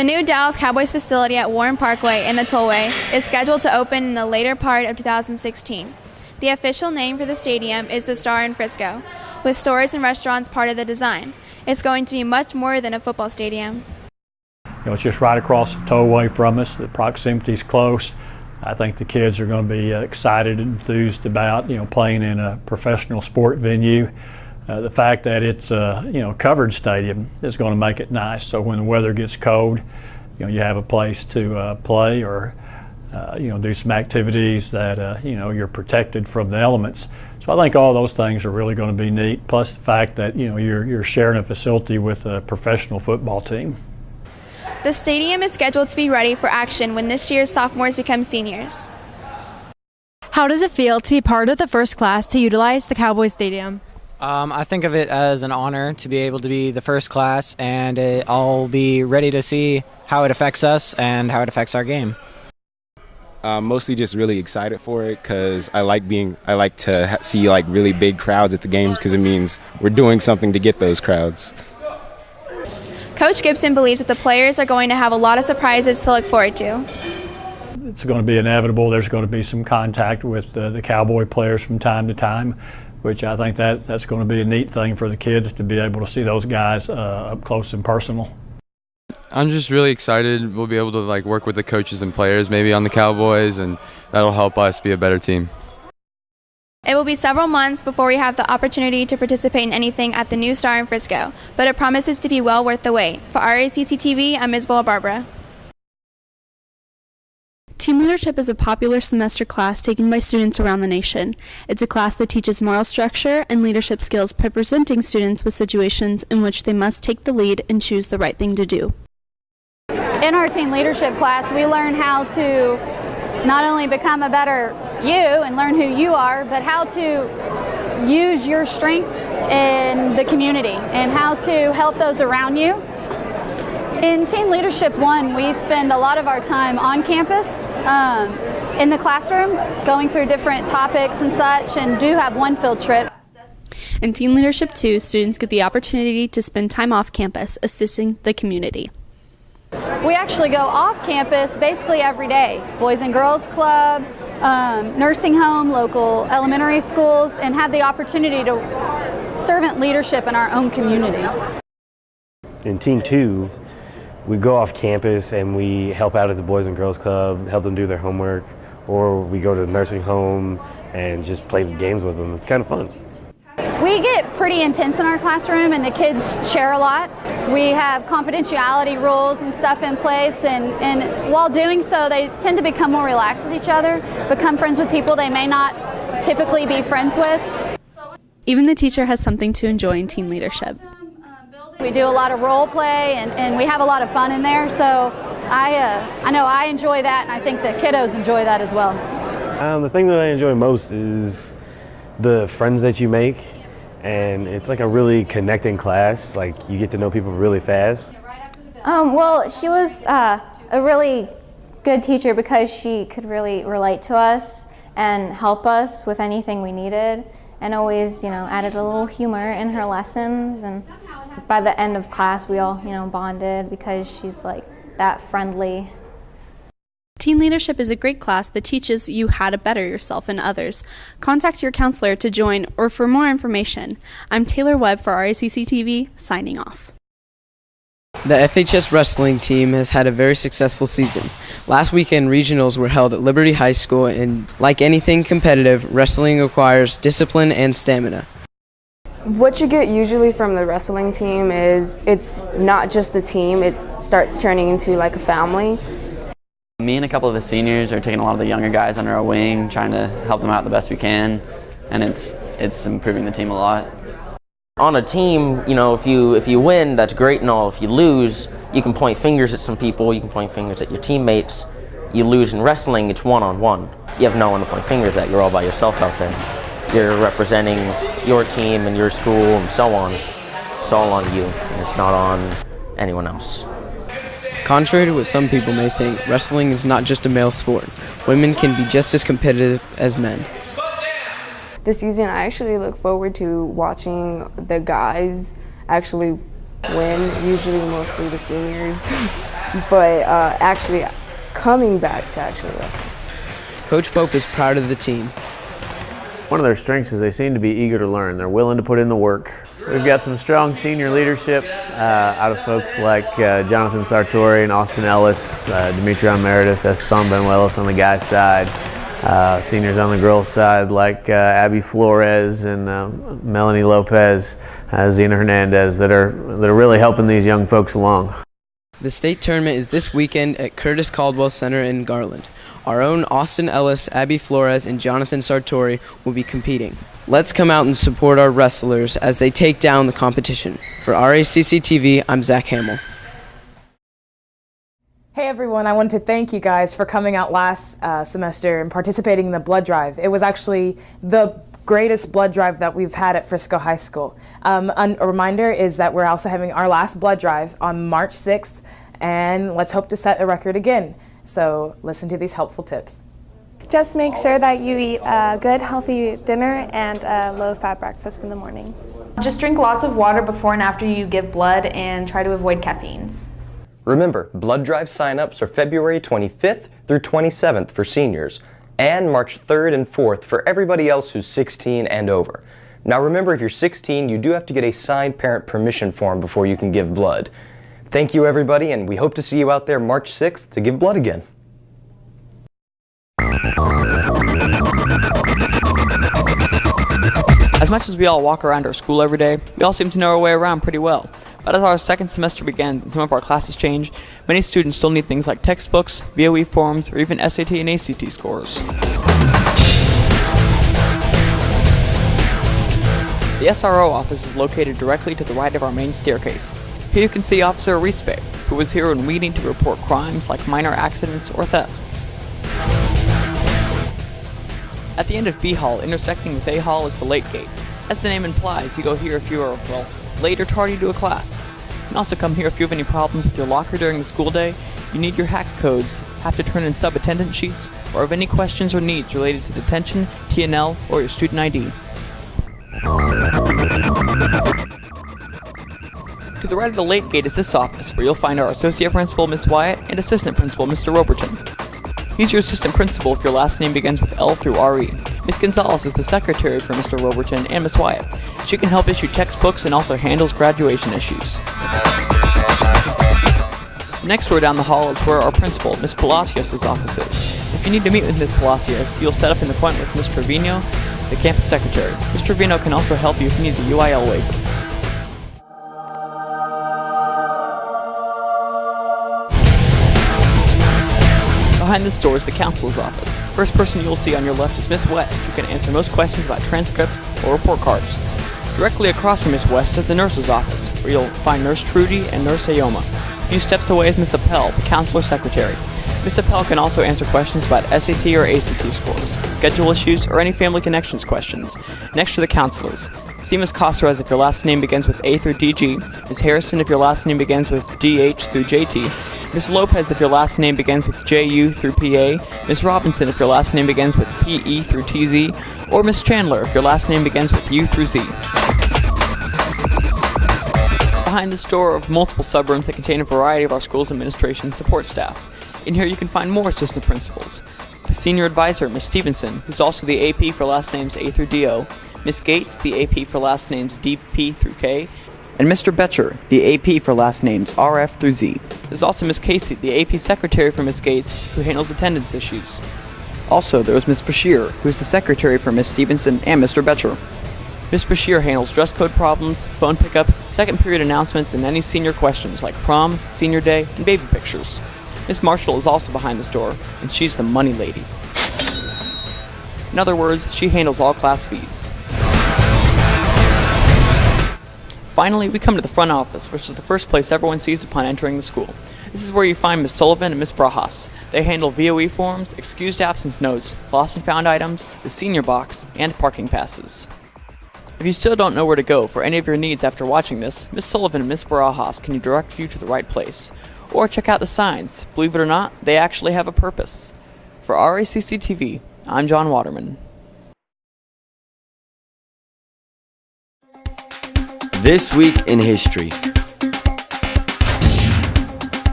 The new Dallas Cowboys facility at Warren Parkway and the Tollway is scheduled to open in the later part of 2016. The official name for the stadium is the Star in Frisco, with stores and restaurants part of the design. It's going to be much more than a football stadium. It's just right across the tollway from us. The proximity is close. I think the kids are going to be excited and enthused about playing in a professional sport venue. The fact that it's a covered stadium is going to make it nice. So when the weather gets cold, you have a place to play or do some activities that you're protected from the elements. So I think all those things are really going to be neat. Plus the fact that you're sharing a facility with a professional football team. The stadium is scheduled to be ready for action when this year's sophomores become seniors. How does it feel to be part of the first class to utilize the Cowboy Stadium? I think of it as an honor to be able to be the first class, and I'll be ready to see how it affects us and how it affects our game. Mostly just really excited for it because I like to see really big crowds at the games because it means we're doing something to get those crowds. Coach Gibson believes that the players are going to have a lot of surprises to look forward to. It's going to be inevitable. There's going to be some contact with the Cowboy players from time to time, which I think that's going to be a neat thing for the kids to be able to see those guys up close and personal. I'm just really excited. We'll be able to work with the coaches and players maybe on the Cowboys, and that'll help us be a better team. It will be several months before we have the opportunity to participate in anything at the new Star in Frisco, but it promises to be well worth the wait. For Racc Tv, I'm Isabel Barbara. Teen Leadership is a popular semester class taken by students around the nation. It's a class that teaches moral structure and leadership skills by presenting students with situations in which they must take the lead and choose the right thing to do. In our Teen Leadership class, we learn how to not only become a better you and learn who you are, but how to use your strengths in the community and how to help those around you. In Teen Leadership 1, we spend a lot of our time on campus, in the classroom, going through different topics and such, and do have one field trip. In Teen Leadership 2, students get the opportunity to spend time off campus assisting the community. We actually go off campus basically every day. Boys and Girls Club, nursing home, local elementary schools, and have the opportunity to servant leadership in our own community. In Teen 2, we go off campus and we help out at the Boys and Girls Club, help them do their homework, or we go to the nursing home and just play games with them. It's kind of fun. We get pretty intense in our classroom and the kids share a lot. We have confidentiality rules and stuff in place, and while doing so they tend to become more relaxed with each other, become friends with people they may not typically be friends with. Even the teacher has something to enjoy in Teen Leadership. We do a lot of role play and we have a lot of fun in there, so I know I enjoy that, and I think the kiddos enjoy that as well. The thing that I enjoy most is the friends that you make, and it's like a really connecting class. You get to know people really fast. Well, she was a really good teacher because she could really relate to us and help us with anything we needed, and always, added a little humor in her lessons. And by the end of class, we all, bonded because she's that friendly. Teen Leadership is a great class that teaches you how to better yourself and others. Contact your counselor to join or for more information. I'm Taylor Webb for Racc TV, signing off. The FHS wrestling team has had a very successful season. Last weekend, regionals were held at Liberty High School, and like anything competitive, wrestling requires discipline and stamina. What you get usually from the wrestling team is it's not just the team, it starts turning into a family. Me and a couple of the seniors are taking a lot of the younger guys under our wing, trying to help them out the best we can, and it's improving the team a lot. On a team, if you win, that's great and all. If you lose, you can point fingers at some people, you can point fingers at your teammates. You lose in wrestling, it's one-on-one. You have no one to point fingers at, you're all by yourself out there. You're representing your team and your school and so on. It's all on you, and it's not on anyone else. Contrary to what some people may think, wrestling is not just a male sport. Women can be just as competitive as men. This season, I actually look forward to watching the guys actually win, usually mostly the seniors. but actually coming back to actually wrestle. Coach Pope is proud of the team. One of their strengths is they seem to be eager to learn. They're willing to put in the work. We've got some strong senior leadership out of folks like Jonathan Sartori and Austin Ellis, Demetrion Meredith, Esteban Benuelos on the guys' side. Seniors on the girls' side like Abby Flores and Melanie Lopez, Zena Hernandez that are really helping these young folks along. The state tournament is this weekend at Curtis Caldwell Center in Garland. Our own Austin Ellis, Abby Flores, and Jonathan Sartori will be competing. Let's come out and support our wrestlers as they take down the competition. For Racc TV, I'm Zach Hamill. Hey everyone, I wanted to thank you guys for coming out last semester and participating in the blood drive. It was actually the greatest blood drive that we've had at Frisco High School. A reminder is that we're also having our last blood drive on March 6th, and let's hope to set a record again. So listen to these helpful tips. Just make sure that you eat a good, healthy dinner and a low-fat breakfast in the morning. Just drink lots of water before and after you give blood and try to avoid caffeines. Remember, blood drive sign-ups are February 25th through 27th for seniors and March 3rd and 4th for everybody else who's 16 and over. Now remember, if you're 16, you do have to get a signed parent permission form before you can give blood. Thank you everybody, and we hope to see you out there March 6th to give blood again. As much as we all walk around our school every day, we all seem to know our way around pretty well. But as our second semester begins and some of our classes change, many students still need things like textbooks, VOE forms, or even SAT and ACT scores. The SRO office is located directly to the right of our main staircase. Here you can see Officer Rispe, who was here when meeting to report crimes like minor accidents or thefts. At the end of B Hall, intersecting with A Hall, is the late gate. As the name implies, you go here if you are, well, late or tardy to a class. You can also come here if you have any problems with your locker during the school day, you need your hack codes, have to turn in sub-attendance sheets, or have any questions or needs related to detention, T&L, or your student ID. To the right of the late gate is this office, where you'll find our Associate Principal, Miss Wyatt, and Assistant Principal, Mr. Roberton. He's your Assistant Principal if your last name begins with L through RE. Miss Gonzalez is the Secretary for Mr. Roberton and Miss Wyatt. She can help issue textbooks and also handles graduation issues. Next door down the hall is where our Principal, Miss Palacios' office is. If you need to meet with Miss Palacios, you'll set up an appointment with Miss Trevino, the Campus Secretary. Miss Trevino can also help you if you need the UIL waiver. Behind this door is the counselor's office. First person you'll see on your left is Miss West, who can answer most questions about transcripts or report cards. Directly across from Miss West is the nurse's office, where you'll find Nurse Trudy and Nurse Ayoma. A few steps away is Miss Appel, the counselor's secretary. Miss Appel can also answer questions about SAT or ACT scores, schedule issues, or any family connections questions. Next are the counselors. See Miss Caceres if your last name begins with A through DG, Miss Harrison if your last name begins with DH through JT, Miss Lopez if your last name begins with JU through PA, Miss Robinson if your last name begins with PE through TZ, or Miss Chandler if your last name begins with U through Z. Behind this door are multiple subrooms that contain a variety of our school's administration and support staff. In here you can find more assistant principals. The senior advisor, Miss Stevenson, who's also the AP for last names A through DO, Miss Gates, the AP for last names DP through K, and Mr. Betcher, the AP for last names RF through Z. There's also Miss Casey, the AP secretary for Miss Gates, who handles attendance issues. Also, there's Miss Bashir, who's the secretary for Miss Stevenson and Mr. Betcher. Miss Bashir handles dress code problems, phone pickup, second period announcements, and any senior questions like prom, senior day, and baby pictures. Miss Marshall is also behind this door, and she's the money lady. In other words, she handles all class fees. Finally, we come to the front office, which is the first place everyone sees upon entering the school. This is where you find Miss Sullivan and Miss Brajas. They handle VOE forms, excused absence notes, lost and found items, the senior box, and parking passes. If you still don't know where to go for any of your needs after watching this, Miss Sullivan and Miss Barajas can direct you to the right place. Or check out the signs. Believe it or not, they actually have a purpose. For Racc TV, I'm John Waterman. This Week in History.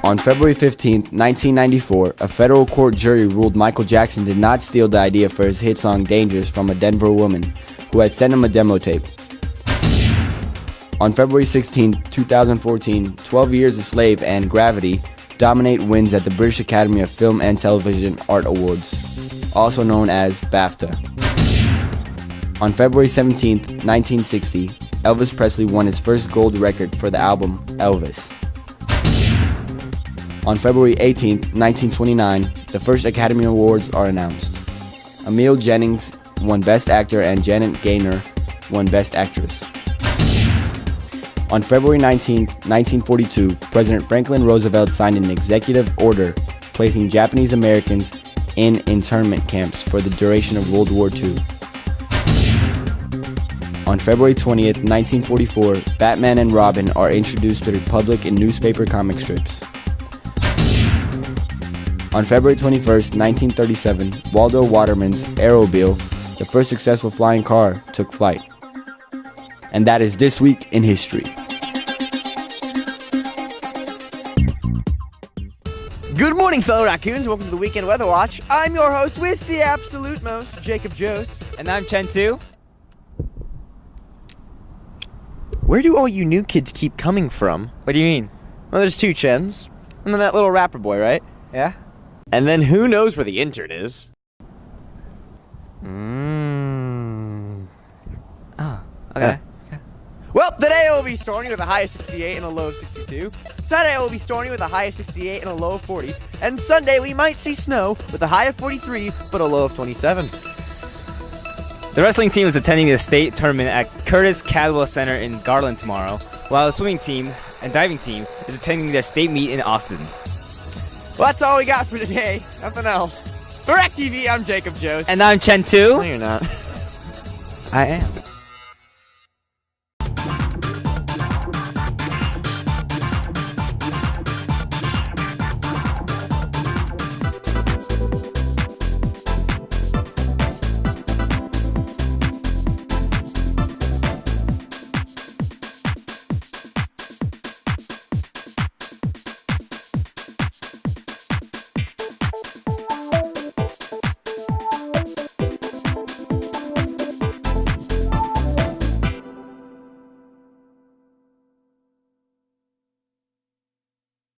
On February 15, 1994, a federal court jury ruled Michael Jackson did not steal the idea for his hit song Dangerous from a Denver woman who had sent him a demo tape. On February 16, 2014, 12 Years a Slave and Gravity dominate wins at the British Academy of Film and Television Art Awards, also known as BAFTA. On February 17, 1960, Elvis Presley won his first gold record for the album Elvis. On February 18, 1929, the first Academy Awards are announced. Emil Jennings won Best Actor and Janet Gaynor won Best Actress. On February 19, 1942, President Franklin Roosevelt signed an executive order placing Japanese Americans in internment camps for the duration of World War II. On February 20th, 1944, Batman and Robin are introduced to the public in newspaper comic strips. On February 21st, 1937, Waldo Waterman's Aerobile, the first successful flying car, took flight. And that is This Week in History. Good morning, fellow raccoons. Welcome to the Weekend Weather Watch. I'm your host with the absolute most, Jacob Jose. And I'm Chen Tu. Where do all you new kids keep coming from? What do you mean? Well, there's two Chens. And then that little rapper boy, right? Yeah? And then who knows where the intern is? Oh, okay. Well, today it will be stormy with a high of 68 and a low of 62. Saturday it will be stormy with a high of 68 and a low of 40. And Sunday we might see snow with a high of 43 but a low of 27. The wrestling team is attending the state tournament at Curtis Cadwell Center in Garland tomorrow, while the swimming team and diving team is attending their state meet in Austin. Well, that's all we got for today. Nothing else. For Racc TV, I'm Jacob Jose. And I'm Chen Tu. No, you're not. I am.